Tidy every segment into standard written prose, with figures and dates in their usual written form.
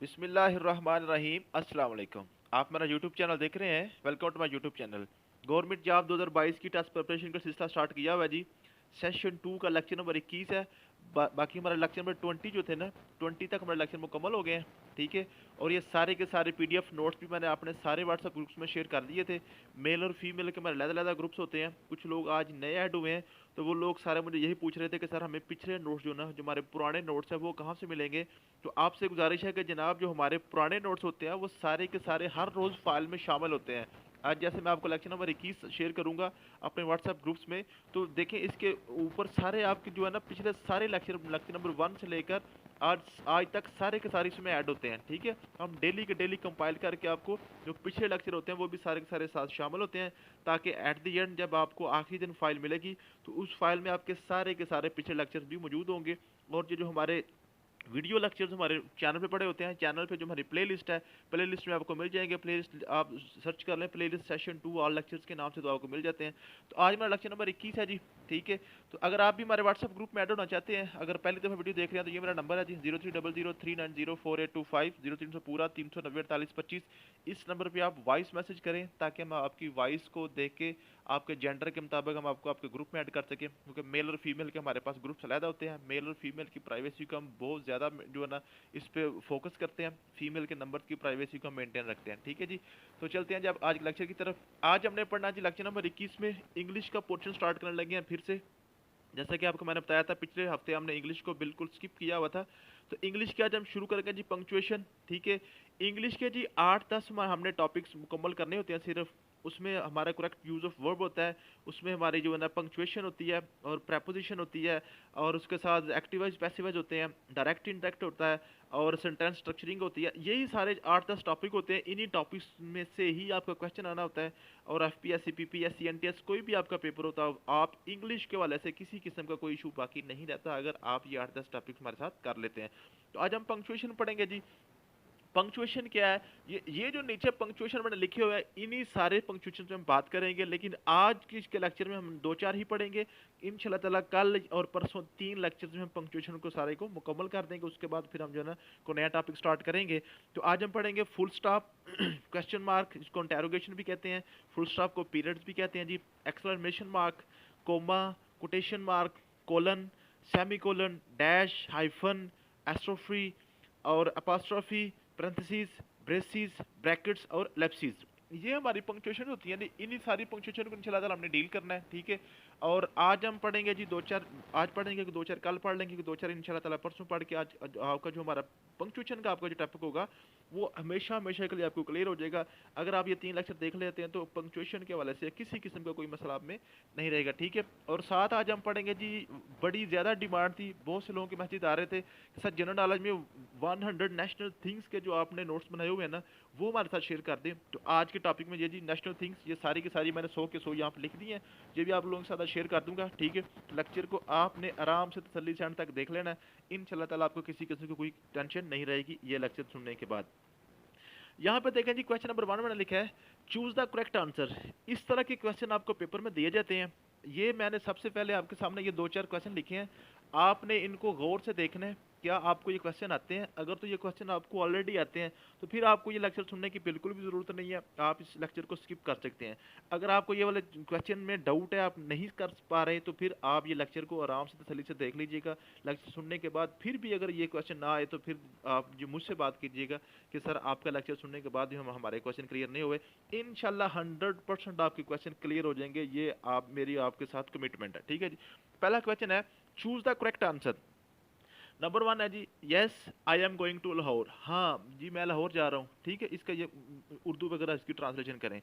बिस्मिल्लाहिर्रहमानिर्रहीम अस्सलाम वालेकुम। आप मेरा यूट्यूब चैनल देख रहे हैं, welcome to my YouTube channel. Government job 2022 की टेस्ट प्रिपरेशन का सिलसिला स्टार्ट किया हुआ है जी। सेशन 2 का लेक्चर नंबर 21 है। बाकी हमारा लेक्चर नंबर 20 जो थे ना, 20 तक हमारे लेक्चर मुकम्मल हो गए हैं। ठीक है। और ये सारे के सारे पीडीएफ नोट्स भी मैंने अपने सारे व्हाट्सएप ग्रुप्स में शेयर कर दिए थे। मेल और फीमेल के हमारे अलग-अलग ग्रुप्स होते हैं। कुछ लोग आज नए ऐड हुए हैं, तो वो लोग सारे मुझे यही पूछ रहे थे कि सर हमें पिछले नोट्स जो ना, जो हमारे पुराने नोट्स हैं वो कहाँ से मिलेंगे। तो आपसे गुजारिश है कि जनाब जो हमारे पुराने नोट्स होते हैं वो सारे के सारे हर रोज़ फाइल में शामिल होते हैं। आज जैसे मैं आपको लेक्चर नंबर 21 शेयर करूंगा अपने व्हाट्सएप ग्रुप्स में, तो देखें इसके ऊपर सारे आपके जो है ना पिछले सारे लेक्चर लेक्चर नंबर 1 से लेकर आज आज तक सारे के सारे इसमें ऐड होते हैं। ठीक है। हम डेली के डेली कंपाइल करके आपको जो पिछले लेक्चर होते हैं वो भी सारे के सारे साथ शामिल होते हैं, ताकि एट द एंड जब आपको आखिरी दिन फाइल मिलेगी तो उस फाइल में आपके सारे के सारे पिछले लेक्चर्स भी मौजूद होंगे। और जो जो हमारे वीडियो लेक्चर्स हमारे चैनल पे पड़े होते हैं, चैनल पे जो हमारी प्लेलिस्ट है, प्लेलिस्ट में आपको मिल जाएंगे। प्लेलिस्ट आप सर्च कर लें, प्लेलिस्ट सेशन 2 ऑल लेक्चर्स के नाम से, तो आपको मिल जाते हैं। तो आज हमारा लेक्चर नंबर 21 है जी। ठीक है। तो अगर आप भी हमारे व्हाट्सएप ग्रुप में ऐड होना चाहते हैं, अगर पहली दफ़ा वीडियो देख रहे हैं, तो ये मेरा नंबर है जी 0300390485 0300 पूरा 390 48 25। इस नंबर पर आप वॉइस मैसेज करें ताकि हम आपकी वॉइस को देख के आपके जेंडर के मुताबिक हम आपको आपके ग्रुप में ऐड कर सकें, क्योंकि मेल और फीमेल के हमारे पास ग्रुप्स अलहदा होते हैं। मेल और फीमेल की प्राइवेसी को हम बहुत ज़्यादा जो है ना इस पे फोकस करते हैं, फीमेल के नंबर की प्राइवेसी को हम मेंटेन रखते हैं। ठीक है जी। तो चलते हैं जब आज के लेक्चर की तरफ। आज हमने पढ़ना जी लेक्चर नंबर 21 में इंग्लिश का पोर्शन स्टार्ट करने लगे हैं फिर से। जैसा कि आपको मैंने बताया था, पिछले हफ्ते हमने इंग्लिश को बिल्कुल स्किप किया हुआ था। तो इंग्लिश के आज हम शुरू करेंगे जी पंक्चुएशन। ठीक है। इंग्लिश के जी 8-10 हमने टॉपिक्स मुकम्मल करने होते हैं सिर्फ। उसमें हमारा करेक्ट यूज़ ऑफ वर्ब होता है, उसमें हमारी जो है ना पंक्चुएशन होती है और प्रेपोजिशन होती है, और उसके साथ एक्टिवाइज पैसिवाइज होते हैं, डायरेक्ट इनडायरेक्ट होता है, और सेंटेंस स्ट्रक्चरिंग होती है। यही सारे 8-10 टॉपिक होते हैं। इन्हीं टॉपिक्स में से ही आपका क्वेश्चन आना होता है। और F P S C P P S C N T S कोई भी आपका पेपर होता है, आप इंग्लिश के वाले से किसी किस्म का कोई इशू बाकी नहीं रहता अगर आप ये 8-10 टॉपिक हमारे साथ कर लेते हैं। तो आज हम पंक्चुएशन पढ़ेंगे जी। पंक्चुएशन क्या है? ये जो नीचे पंक्चुएशन मैंने लिखे हुए हैं, इन्हीं सारे पंक्चुएशन पे हम बात करेंगे, लेकिन आज की इसके लेक्चर में हम दो चार ही पढ़ेंगे। इंशाल्लाह ताला कल और परसों 3 लेक्चर्स में हम पंक्चुएशन को सारे को मुकम्मल कर देंगे। उसके बाद फिर हम जो है ना को नया टॉपिक स्टार्ट करेंगे। तो आज हम पढ़ेंगे फुल स्टॉप, क्वेश्चन मार्क जिसको इंटेरोगेशन भी कहते हैं, फुल स्टॉप को पीरियड्स भी कहते हैं जी, exclamation mark, comma, quotation mark, colon, semicolon, dash, hyphen, apostrophe और अपास्ट्रोफी, पैरेंथेसिस, ब्रेसिस, ब्रैकेट्स और लेप्सिस। ये हमारी पंक्चुएशन होती है। इन्हीं सारी पंक्चुएशन को इंशाल्लाह ताला हमने डील करना है। ठीक है। और आज हम पढ़ेंगे जी दो चार, आज पढ़ेंगे कि दो चार कल पढ़ लेंगे कि दो चार इंशाल्लाह ताला परसों पढ़ के आज आपका जो हमारा पंक्चुएशन का आपका जो टॉपिक होगा वो हमेशा हमेशा के लिए आपको क्लियर हो जाएगा। अगर आप ये 3 लेक्चर देख लेते हैं तो पंक्चुएशन के हवाले से किसी किस्म का कोई मसला आप में नहीं रहेगा। ठीक है। और साथ आज हम पढ़ेंगे जी, बड़ी ज़्यादा डिमांड थी, बहुत से लोगों के मैसेज आ रहे थे कि सर जनरल नॉलेज में 100 नेशनल थिंग्स के जो आपने नोट्स बनाए हुए हैं ना, वो हमारे साथ शेयर कर दें। तो आज के टॉपिक में ये जी नेशनल थिंग्स, ये सारी की सारी मैंने 100 के 100 यहाँ पर लिख दी हैं, ये भी आप लोगों के साथ शेयर कर दूंगा। ठीक है। तो लेक्चर को आपने आराम से तसल्ली से एंड तक देख लेना है। इंशाल्लाह ताला आपको किसी किस्म की कोई टेंशन नहीं रहेगी ये लेक्चर सुनने के बाद। यहाँ पे देखें जी, क्वेश्चन नंबर 1 मैंने लिखा है चूज द करेक्ट आंसर। इस तरह के क्वेश्चन आपको पेपर में दिए जाते हैं। ये मैंने सबसे पहले आपके सामने ये दो चार क्वेश्चन लिखे हैं, आपने इनको गौर से देखना है। क्या आपको ये क्वेश्चन आते हैं? अगर तो ये क्वेश्चन आपको ऑलरेडी आते हैं तो फिर आपको ये लेक्चर सुनने की बिल्कुल भी ज़रूरत नहीं है, आप इस लेक्चर को स्किप कर सकते हैं। अगर आपको ये वाले क्वेश्चन में डाउट है, आप नहीं कर पा रहे, तो फिर आप ये लेक्चर को आराम से तसल्ली से देख लीजिएगा। लेक्चर सुनने के बाद फिर भी अगर ये क्वेश्चन ना आए तो फिर आप जो मुझसे बात कीजिएगा कि सर आपका लेक्चर सुनने के बाद भी हम हमारे क्वेश्चन क्लियर नहीं हुए। इंशाल्लाह 100% आपके क्वेश्चन क्लियर हो जाएंगे, ये आप मेरी आपके साथ कमिटमेंट है। ठीक है जी। पहला क्वेश्चन है choose the correct answer. Number 1 है जी, yes I am going to Lahore. हाँ जी मैं लाहौर जा रहा हूँ। ठीक है। इसका ये उर्दू वगैरह इसकी ट्रांसलेशन करें।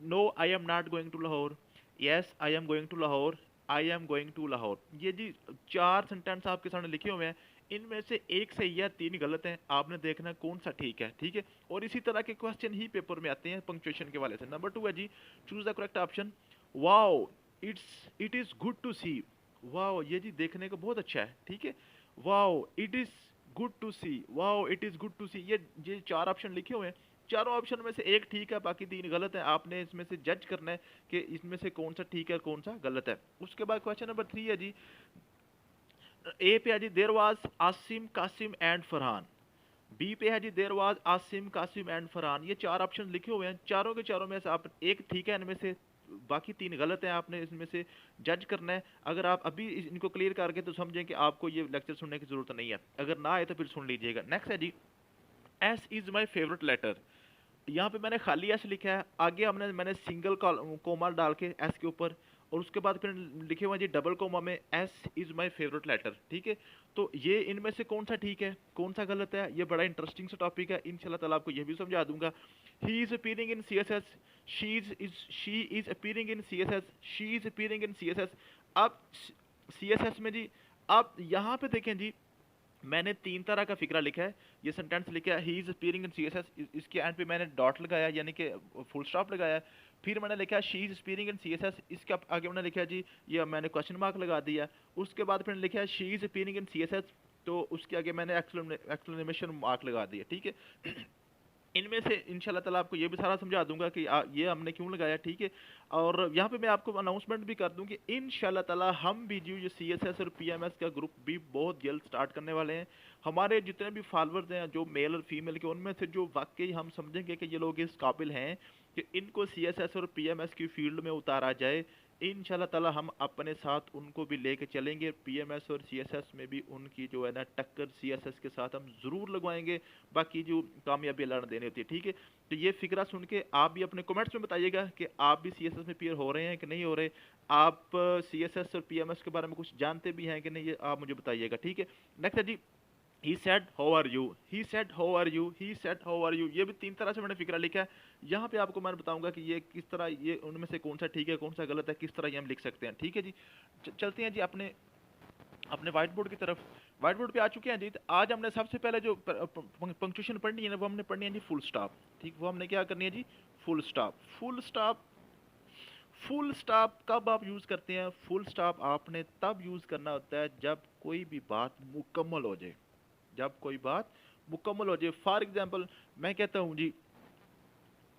No I am not going to Lahore, yes I am going to Lahore, I am going to Lahore. ये जी 4 सेंटेंस आपके सामने लिखे हुए हैं, इनमें से एक सही है, 3 गलत हैं। आपने देखना कौन सा ठीक है। ठीक है। और इसी तरह के क्वेश्चन ही पेपर में आते हैं पंक्चुएशन के वाले से। नंबर 2 है जी, choose the correct option. Wow it is good to see. Wow ये जी देखने को बहुत अच्छा है। ठीक है। Wow it is good to see, wow it is good to see. ये 4 ऑप्शन लिखे हुए हैं, चारों ऑप्शन में से एक ठीक है, बाकी 3 गलत है। आपने इसमें से जज करना है कि इसमें से कौन सा ठीक है और कौन सा गलत है। उसके बाद क्वेश्चन नंबर 3 है जी, ए पे है जी, there was Asim, Kasim and Farhan. B पे है जी there was Asim Kasim and Farhan. ये चार ऑप्शन लिखे हुए हैं, चारों के चारों में से आप एक ठीक है इनमें से, बाकी तीन गलत हैं। आपने इसमें से जज करना है। अगर आप अभी इनको क्लियर करके तो समझें कि आपको ये लेक्चर सुनने की जरूरत नहीं है, अगर ना आए तो फिर सुन लीजिएगा। नेक्स्ट है जी, S is my favourite letter. यहाँ पे मैंने खाली एस लिखा है, आगे हमने मैंने सिंगल कोमा डाल के एस के ऊपर, और उसके बाद फिर लिखे हुए हैं जी डबल कोमा में S is my favourite letter. ठीक है, तो ये इनमें से कौन सा ठीक है कौन सा गलत है, ये बड़ा इंटरेस्टिंग सा टॉपिक है। इंशाल्लाह ताला आपको ये भी समझा दूंगा। He is appearing in C S S, she is appearing in C S S, she is appearing in C S S. अब सी एस एस में जी आप यहाँ पे देखें जी, मैंने तीन तरह का फिक्रा लिखा है, ये सेंटेंस लिखा है ही इज अपीयरिंग इन सीएसएस, इसके एंड पे मैंने डॉट लगाया यानी कि फुल स्टॉप लगाया। फिर मैंने लिखा she is appearing in CSS, इसके आगे मैंने लिखा जी ये मैंने क्वेश्चन मार्क लगा दिया। उसके बाद फिर लिखा है she is appearing in CSS, तो उसके आगे मैंने एक्सक्लेमेशन मार्क लगा दिया। ठीक है, इनमें से इंशाल्लाह ताला आपको ये भी सारा समझा दूंगा कि ये हमने क्यों लगाया। ठीक है, और यहाँ पे मैं आपको अनाउंसमेंट भी कर दूं कि इंशाल्लाह ताला हम भी जो ये सीएसएस और पीएमएस का ग्रुप भी बहुत जल्द स्टार्ट करने वाले हैं। हमारे जितने भी फॉलोअर्स हैं जो मेल और फीमेल के, उनमें से जो वाकई हम समझेंगे कि ये लोग इस काबिल हैं कि इनको सीएसएस और पीएमएस की फील्ड में उतारा जाए, इंशाल्लाह ताला हम अपने साथ उनको भी लेके चलेंगे। पीएमएस और सीएसएस में भी उनकी जो है ना टक्कर सीएसएस के साथ हम ज़रूर लगवाएंगे, बाकी जो कामयाबी अल्लाह ने देनी होती है। ठीक है, तो ये फिक्रा सुन के आप भी अपने कमेंट्स में बताइएगा कि आप भी सीएसएस में पीयर हो रहे हैं कि नहीं हो रहे, आप सीएसएस और पीएमएस के बारे में कुछ जानते भी हैं कि नहीं, ये आप मुझे बताइएगा। ठीक है, नेक्स्ट है जी, he said how are you, he said how are you, he said how are you. ये भी तीन तरह से मैंने फिक्रा लिखा है। यहाँ पे आपको मैं बताऊंगा कि ये किस तरह, ये उनमें से कौन सा ठीक है कौन सा गलत है, किस तरह ये हम लिख सकते हैं। ठीक है जी, चलते हैं जी अपने अपने व्हाइट बोर्ड की तरफ। व्हाइट बोर्ड पे आ चुके हैं जी। तो आज हमने सबसे पहले जो पंक्चुएशन पढ़नी है ना, वो हमने पढ़नी है जी फुल स्टॉप। ठीक, वो हमने क्या करनी है जी, full stop. Full stop, full stop कब आप यूज़ करते हैं, फुल स्टॉप आपने तब यूज़ करना होता है जब कोई भी बात मुकम्मल हो जाए, जब कोई बात मुकम्मल हो जाए। फॉर एग्जाम्पल मैं कहता हूँ जी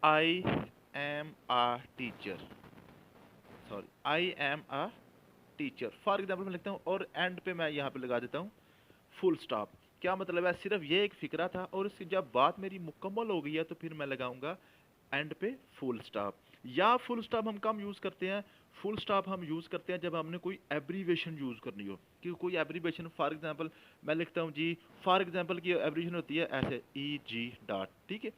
I am a teacher, sorry I am a teacher, for example मैं लिखता हूँ और एंड पे मैं यहाँ पे लगा देता हूँ फुल स्टॉप। क्या मतलब है, सिर्फ ये एक फिक्रा था और इसकी जब बात मेरी मुकम्मल हो गई है तो फिर मैं लगाऊंगा एंड पे फुल स्टॉप। या फुल स्टॉप हम कम यूज़ करते हैं, फुल स्टॉप हम यूज़ करते हैं जब हमने कोई एब्रीवेशन यूज़ करनी हो, कि कोई एब्रीवेशन, फॉर एग्जांपल मैं लिखता हूँ जी, फॉर एग्जांपल की एब्रीवेशन होती है ऐसे ई जी डॉट। ठीक है,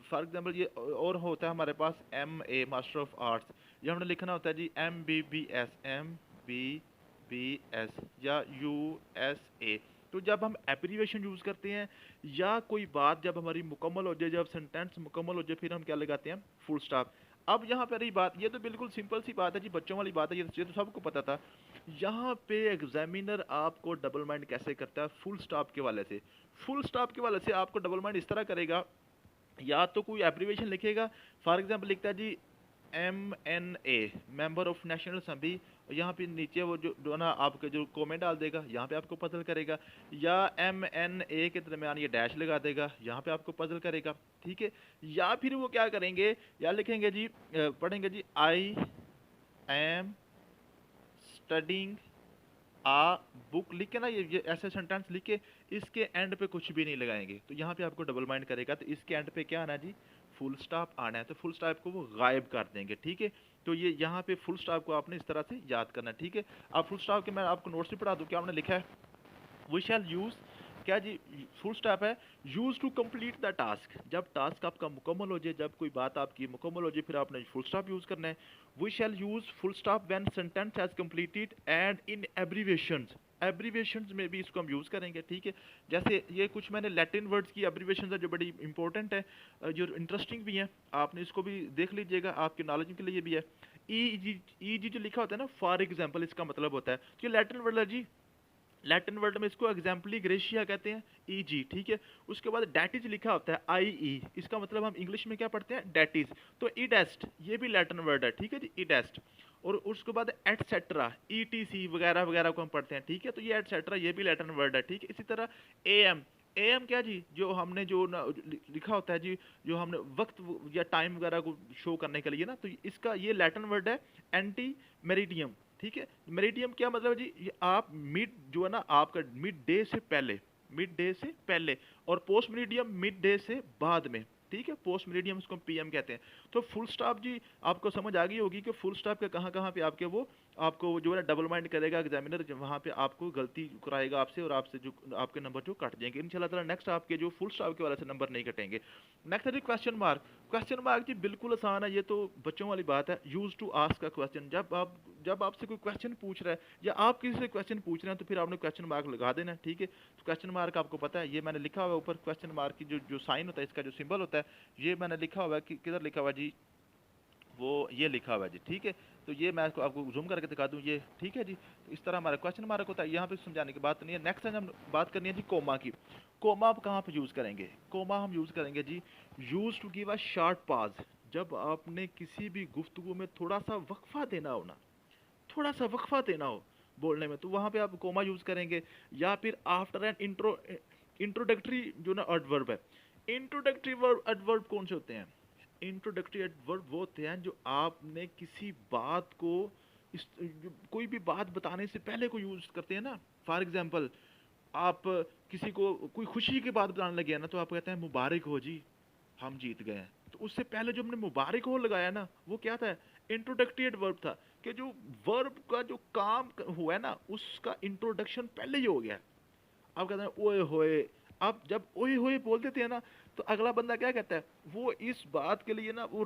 फॉर एग्जांपल ये और होता है हमारे पास M A master of arts, ये हमने लिखना होता है जी M B B S, M B B S या यू एस ए। तो जब हम एब्रीवेशन यूज़ करते हैं या कोई बात जब हमारी मुकम्मल हो जाए, जब सेंटेंस मुकम्मल हो जाए, फिर हम क्या लगाते हैं, फुल स्टॉप। अब यहाँ पे रही बात, ये तो बिल्कुल सिंपल सी बात है जी, बच्चों वाली बात है, ये तो सबको पता था। यहाँ पे एग्जामिनर आपको डबल माइंड कैसे करता है, फुल स्टॉप के वाले से। फुल स्टॉप के वाले से आपको डबल माइंड इस तरह करेगा, या तो कोई एब्रीवेशन लिखेगा, फॉर एग्जाम्पल लिखता है जी M N A member of national assembly, यहाँ पे नीचे वो जो ना आपके जो कमेंट डाल देगा, यहाँ पे आपको पजल करेगा। या एम एन ए के दरमियान ये डैश लगा देगा, यहाँ पे आपको पजल करेगा। ठीक है, या फिर वो क्या करेंगे, या लिखेंगे जी पढ़ेंगे जी I am studying a book, लिख के ना ये ऐसे सेंटेंस लिख के इसके एंड पे कुछ भी नहीं लगाएंगे, तो यहाँ पे आपको डबल माइंड करेगा। तो इसके एंड पे क्या आना है जी, फुल स्टॉप आना है, तो फुल स्टॉप को वो गायब कर देंगे। ठीक है, तो ये यहाँ पे फुल स्टॉप को आपने इस तरह से याद करना है। ठीक है, अब फुल स्टॉप के मैं आपको नोट्स भी पढ़ा दूँ, क्या हमने लिखा है, वी शैल यूज, क्या जी, फुल स्टॉप है use to complete the task, जब टास्क आपका मुकम्मल हो जाए, जब कोई बात आपकी मुकम्मल हो जाए, फिर आपने फुल स्टॉप यूज करना है। We shall use full stop when sentence has completed and in abbreviations, abbreviations में भी इसको हम यूज़ करेंगे। ठीक है, जैसे ये कुछ मैंने लैटिन वर्ड्स की एब्रीवेशंस है जो बड़ी इंपॉर्टेंट है, जो इंटरेस्टिंग भी हैं, आपने इसको भी देख लीजिएगा, आपके नॉलेज के लिए भी है। ई जी जो लिखा होता है ना, फॉर एग्जाम्पल इसका मतलब होता है, तो ये लैटिन वर्ड है जी, लैटिन वर्ड में इसको एग्जाम्पली ग्रेशिया कहते हैं, ई जी। ठीक है, उसके बाद डेट इज लिखा होता है आई ई, इसका मतलब हम इंग्लिश में क्या पढ़ते हैं, डेट इज, तो ईडेस्ट ये भी लैटिन वर्ड है। ठीक है जी, ईडेस्ट। और उसके बाद एटसेट्रा, ई टी सी वगैरह वगैरह को हम पढ़ते हैं। ठीक है, तो ये एटसेट्रा ये भी लैटिन वर्ड है। ठीक है, इसी तरह ए एम, ए एम क्या जी, जो हमने जो लिखा होता है जी, जो हमने वक्त या टाइम वगैरह को शो करने के लिए ना, तो इसका ये लैटिन वर्ड है एंटी मेरिडियम। ठीक है, मेरिडियम क्या मतलब है जी, ये आप मिड जो है ना आपका मिड डे से पहले, मिड डे से पहले, और पोस्ट मीडियम मिड डे से बाद में, ठीक है। पोस्ट मीडियम उसको पीएम कहते हैं। तो फुल स्टॉप जी आपको समझ आ गई होगी कि फुल स्टॉप के कहाँ कहाँ पे आपके वो आपको जो है डबल माइंड करेगा एग्जामिनर, वहाँ पे आपको गलती कराएगा आपसे, और आपसे जो आपके नंबर जो कट जाएंगे इंशाल्लाह ताला। नेक्स्ट आपके जो फुल स्टॉप के वाले से नंबर नहीं कटेंगे। नेक्स्ट है जी क्वेश्चन मार्क। क्वेश्चन मार्क जी बिल्कुल आसान है, ये तो बच्चों वाली बात है। यूज टू आस्क का क्वेश्चन, जब आपसे कोई क्वेश्चन पूछ रहा है या आप किसी से क्वेश्चन पूछ रहे हैं तो फिर आपने क्वेश्चन मार्क लगा देना है, ठीक है। तो क्वेश्चन मार्क आपको पता है, ये मैंने लिखा हुआ है ऊपर क्वेश्चन मार्क की जो साइन होता है, इसका जो सिंबल होता है, ये मैंने लिखा हुआ है कि किधर लिखा हुआ है जी, वो ये लिखा हुआ है जी, ठीक है। तो ये मैं आपको जूम करके दिखा दूं, ये ठीक है जी। तो इस तरह हमारा क्वेश्चन मार्क होता है, यहाँ पे समझाने की बात नहीं है। नेक्स्ट हम बात करनी है जी कोमा की। कोमा आप कहाँ पे यूज़ करेंगे? कोमा हम यूज़ करेंगे जी, use to give a short pause. जब आपने किसी भी गुफ्तगू में थोड़ा सा वक्फा देना हो ना, थोड़ा सा वक्फा देना हो बोलने में, तो वहाँ पे आप कोमा यूज़ करेंगे। या फिर आफ्टर एन इंट्रोडक्टरी जो ना एडवर्ब है, इंट्रोडक्टरी एडवर्ब कौन से होते हैं? इंट्रोडक्टरी एडवर्ब वो होते हैं जो आपने किसी बात को कोई भी बात बताने से पहले को यूज करते हैं ना। फॉर एग्जांपल, आप किसी को कोई खुशी की बात बताने लगे हैं ना, तो आप कहते हैं मुबारक हो जी, हम जीत गए हैं। तो उससे पहले जो हमने मुबारक हो लगाया ना, वो क्या था? इंट्रोडक्टरी वर्ब था। कि जो वर्ब का जो काम हुआ है ना, उसका इंट्रोडक्शन पहले ही हो गया। आप कहते हैं ओए होए। आप जब ओए होए बोल देते हैं ना, तो अगला बंदा क्या कहता है, वो इस बात के लिए ना वो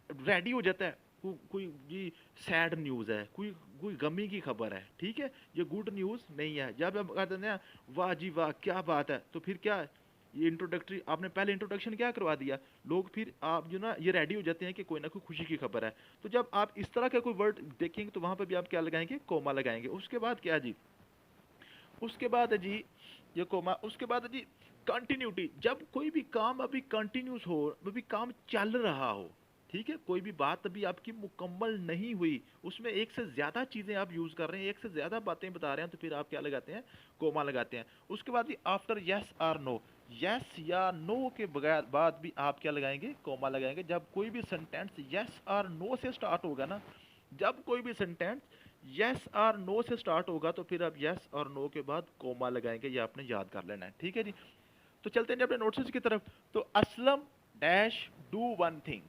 रेडी हो जाता है। कोई ये सैड न्यूज़ है, कोई कोई गमी की खबर है, ठीक है, ये गुड न्यूज़ नहीं है। जब आप कहते हैं ना वाह जी वाह क्या बात है, तो फिर क्या है, ये इंट्रोडक्टरी आपने पहले इंट्रोडक्शन क्या करवा दिया, लोग फिर आप जो ना ये रेडी हो जाते हैं कि कोई ना कोई खुशी की खबर है। तो जब आप इस तरह का कोई वर्ड देखेंगे तो वहां पर भी आप क्या लगाएंगे? कोमा लगाएंगे। उसके बाद क्या जी, उसके बाद है जी ये कोमा। उसके बाद है जी कंटिन्यूटी। जब कोई भी काम अभी कंटिन्यूस हो, अभी काम चल रहा हो, ठीक है, कोई भी बात अभी आपकी मुकम्मल नहीं हुई, उसमें एक से ज्यादा चीजें आप यूज कर रहे हैं, एक से ज्यादा बातें बता रहे हैं, तो फिर आप क्या लगाते हैं? कोमा लगाते हैं। उसके बाद जी आफ्टर यस और नो, यस या नो के बगैर बाद भी आप क्या लगाएंगे? कोमा लगाएंगे। जब कोई भी सेंटेंस यस और नो से स्टार्ट होगा ना, जब कोई भी सेंटेंस यस और नो से स्टार्ट होगा, तो फिर आप यस और नो के बाद कोमा लगाएंगे। ये आपने याद कर लेना है, ठीक है जी। तो चलते हैं जी अपने नोट्स की तरफ। तो Aslam dash do one thing,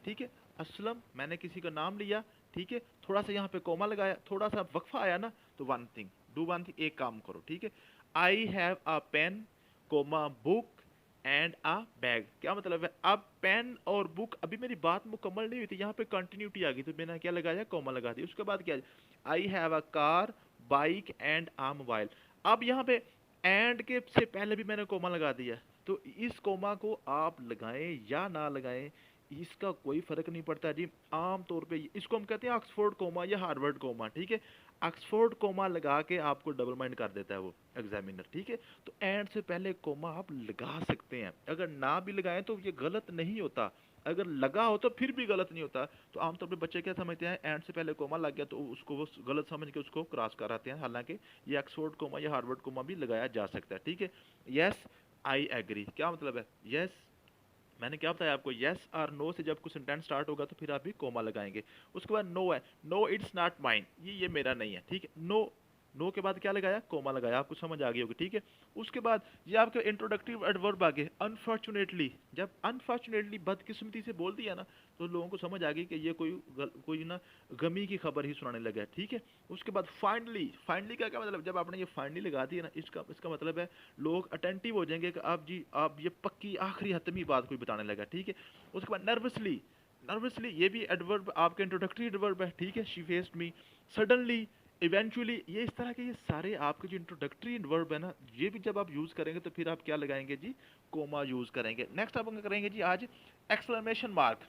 ठीक है। असलम मैंने किसी का नाम लिया, ठीक है, थोड़ा सा यहाँ पे कोमा लगाया, थोड़ा सा वक्फा आया ना, तो one thing, do one thing, एक काम करो, ठीक है। I have a pen comma book and a bag. क्या मतलब है? अब पेन और बुक, अभी मेरी बात मुकम्मल नहीं हुई थी, यहाँ पे कंटिन्यूटी आ गई, तो मैंने क्या लगाया? कोमा लगा दिया। उसके बाद क्या? आई have a car bike and a mobile. अब यहाँ पे एंड के से पहले भी मैंने कोमा लगा दिया। तो इस कोमा को आप लगाएं या ना लगाएं, इसका कोई फर्क नहीं पड़ता जी। आम तौर पे इसको हम कहते हैं ऑक्सफोर्ड कोमा या हार्वर्ड कोमा, ठीक है। ऑक्सफोर्ड कोमा लगा के आपको डबल माइंड कर देता है वो एग्जामिनर, ठीक है। तो एंड से पहले कोमा आप लगा सकते हैं, अगर ना भी लगाएं तो ये गलत नहीं होता, अगर लगा हो तो फिर भी गलत नहीं होता। तो आमतौर पे बच्चे क्या समझते हैं, एंड से पहले कोमा लग गया तो उसको वो गलत समझ के उसको क्रॉस कराते हैं। हालांकि ये ऑक्सफोर्ड कोमा या हार्वर्ड कोमा भी लगाया जा सकता है, ठीक है। यस आई एग्री, क्या मतलब है? यस, मैंने क्या बताया आपको, यस और नो से जब कुछ सेंटेंस स्टार्ट होगा तो फिर आप भी कोमा लगाएंगे। उसके बाद नो है, नो इट्स नॉट माइन, ये मेरा नहीं है, ठीक है। नो, नो के बाद क्या लगाया? कोमा लगाया। आपको समझ आ गई होगी, ठीक है। उसके बाद ये आपके इंट्रोडक्टिव एडवर्ब आ गए। अनफॉर्चुनेटली, जब अनफॉर्चुनेटली बदकिस्मती से बोल दिया ना, तो लोगों को समझ आ गई कि ये कोई ना गमी की खबर ही सुनाने लगा है, ठीक है। उसके बाद फाइनली, फाइनली का क्या मतलब? जब आपने ये फाइनली लगा दिया ना, इसका मतलब है लोग अटेंटिव हो जाएंगे कि आप जी आप ये पक्की आखिरी हतमी बात कोई बताने लगा, ठीक है। उसके बाद नर्वसली, नर्वसली ये भी एडवर्ब आपके इंट्रोडक्टरी एडवर्ब है, ठीक है। She faced me, suddenly, eventually, ये इस तरह के ये सारे आपके जो इंट्रोडक्टरी वर्ब है ना, ये भी जब आप यूज करेंगे तो फिर आप क्या लगाएंगे जी? कोमा यूज करेंगे। नेक्स्ट आप करेंगे जी आज एक्सक्लेमेशन मार्क।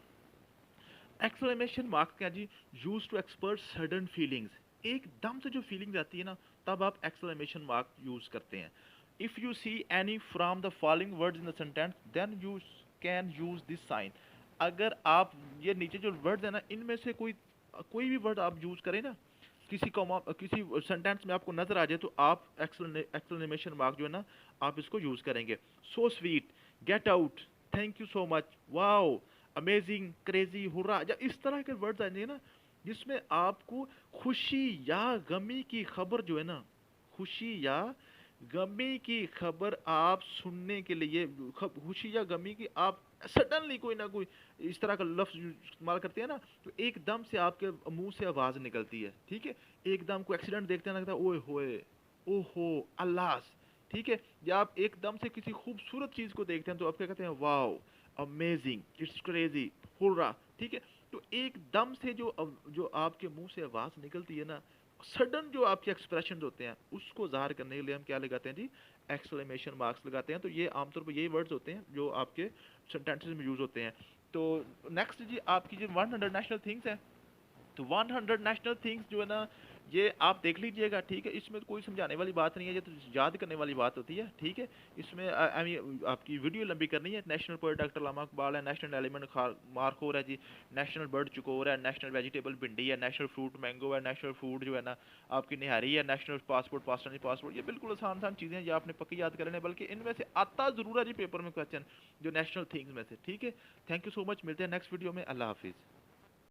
एक्सक्लेमेशन मार्क क्या जी? Use to express sudden feelings, एकदम से जो फीलिंग्स आती है ना, तब आप एक्सक्लेमेशन मार्क यूज करते हैं। If you see any from the following words in the sentence then you can use this sign. अगर आप ये नीचे जो वर्ड्स है ना, इनमें से कोई भी वर्ड आप यूज करें ना, किसी सेंटेंस में आपको नजर आ जाए, तो आप एक्सक्लेमेशन मार्क जो है ना, आप इसको यूज करेंगे। So sweet, get out, thank you so much, wow, amazing, crazy, hurrah, जब इस तरह के वर्ड्स आएंगे ना, जिसमें आपको खुशी या गमी की खबर जो है ना, खुशी या गमी की खबर आप सुनने के लिए, खुशी या गमी की, आप सडनली कोई ना कोई इस तरह का लफ्ज इस्तेमाल करते हैं ना, तो एकदम से आपके मुंह से आवाज निकलती है, ठीक है। एकदम कोई एक्सीडेंट देखते हैं, लगता है ओए होए, ओहो, अल्लाह, ठीक है। या आप एकदम से किसी खूबसूरत चीज को देखते हैं तो आप क्या कहते हैं, wow, amazing, it's crazy, hurrah, ठीक है। तो एकदम से जो आपके मुंह से आवाज निकलती है ना, सडन जो आपके एक्सप्रेशन होते हैं उसको ज़ाहिर करने के लिए हम क्या लगाते हैं जी, एक्सक्लेमेशन मार्क्स लगाते हैं। तो ये आमतौर पर यही वर्ड्स होते हैं जो आपके सेंटेंसेस में यूज़ होते हैं। तो नेक्स्ट जी, आपकी जो 100 नेशनल थिंग्स है, तो 100 नेशनल थिंग्स जो है ना, ये आप देख लीजिएगा, ठीक है। इसमें तो कोई समझाने वाली बात नहीं है, ये तो याद करने वाली बात होती है, ठीक है। इसमें आई मीन आपकी वीडियो लंबी करनी है। National bird doctor Allama Iqbal है, नेशनल एलिमेंट मार्कोर है जी, नेशनल बर्ड चुकोर है, नेशनल वेजिटेबल भिंडी है, नेशनल फ्रूट मैंगो है, नेशनल फूड जो है ना आपकी निहारी है, नेशनल पासपोर्ट पाकिस्तानी पासपोर्ट। ये बिल्कुल आसान आसान चीज़ें हैं, ये आपने पक्की याद कर लेना, बल्कि इनमें से आता ज़रूर है जी पेपर में क्वेश्चन जो नेशनल थिंग्स में से, ठीक है। थैंक यू सो मच, मिलते हैं नेक्स्ट वीडियो में, अल्लाह हाफिज़।